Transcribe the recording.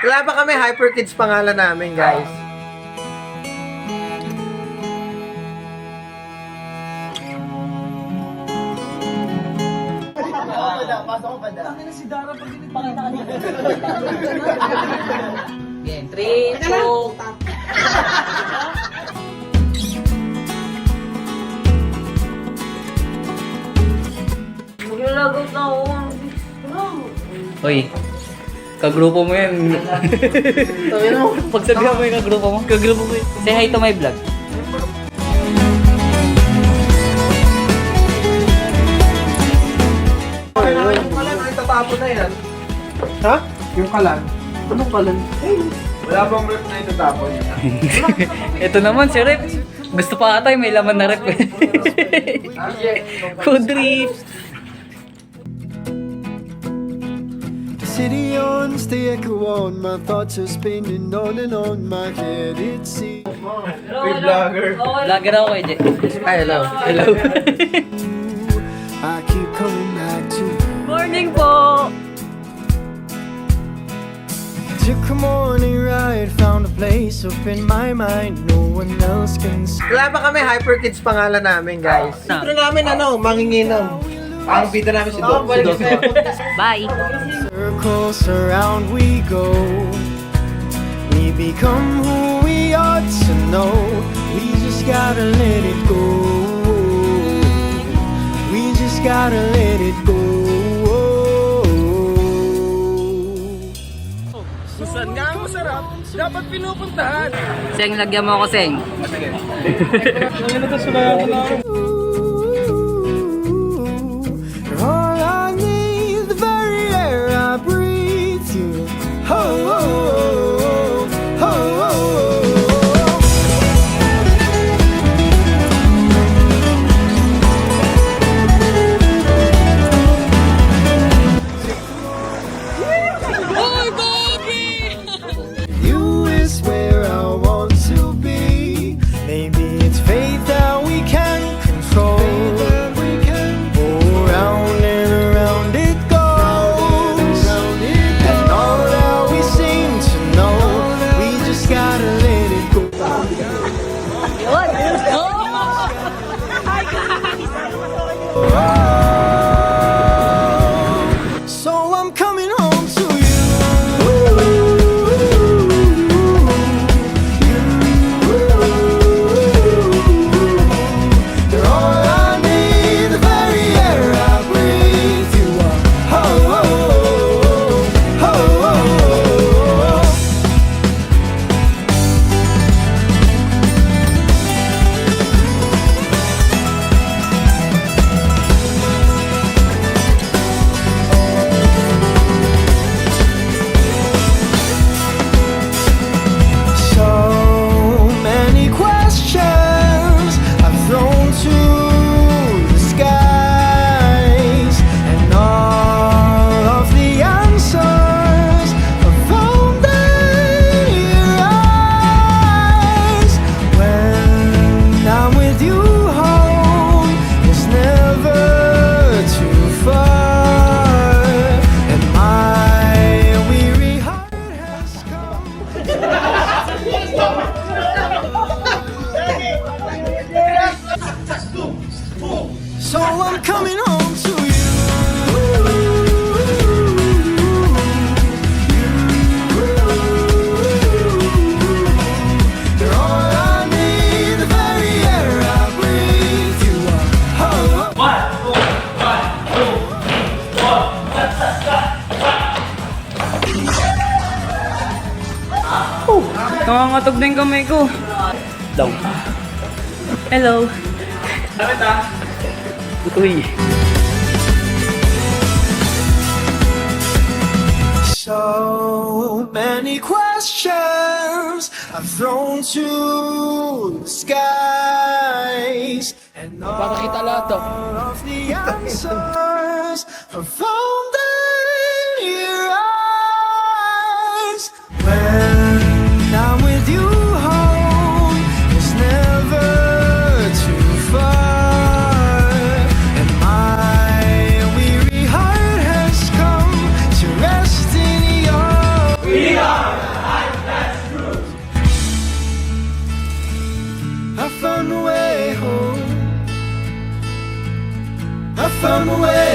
Wala pa kami, Hyper Kids pangalan namin, guys. Game 3, 2. Maglalagot na ako. Uy, kagrupo mo yan. Pagsabihan mo yung kagrupo mo yun. Say hi to my vlog. Yung kalan, ay tatapon na yan. Ha? Yung kalan. Anong kalan? Wala bang rep na itatapon? Ito naman si Rep. Gusto pa ata may laman na Rep. Kudri. City on, the echo on, my thoughts are spinning on and on my head, it seems. Hey, vlogger. Vlogger ako eh, Jay. Hi, hello. Hello. I keep coming back to you. Morning po! Took a morning ride, found a place up in my mind no one else can see. Wala pa kami, Hyper Kids pangalan namin, guys. Ito namin, manginginom. Ang bida namin si Doc. Bye! Circles around we go. We become who we ought to know. We just gotta let it go. We just gotta let it go. Saan nga ang masarap? Dapat pinupuntahan. Seng, lagyan mo ako, Seng. You're all I need, the very air I breathe. You, oh, oh, oh, oh, oh, oh. You is where I want to be. Maybe it's fate that we can control. Oh, round and around it goes. And all that we seem to know, we just gotta let it go. So I'm coming home to you. You're all I need, the very air I breathe. You are, oh, oh, oh, oh, oh. So many questions I've thrown to the skies, and all of the answers are found in your eyes. When I'm with you, home is never too far, and my weary heart has come. So I'm coming home to you. You're all I need, the very air I breathe. You are, oh, Nangangatog na yung kamay ko. Daw. Hello. Bakit ah? Uy. so many questions I've thrown to the skies, and all of the answers are found in your eyes. When I'm with you, home is never too far, and my weary heart has come to rest in your. We are found a way.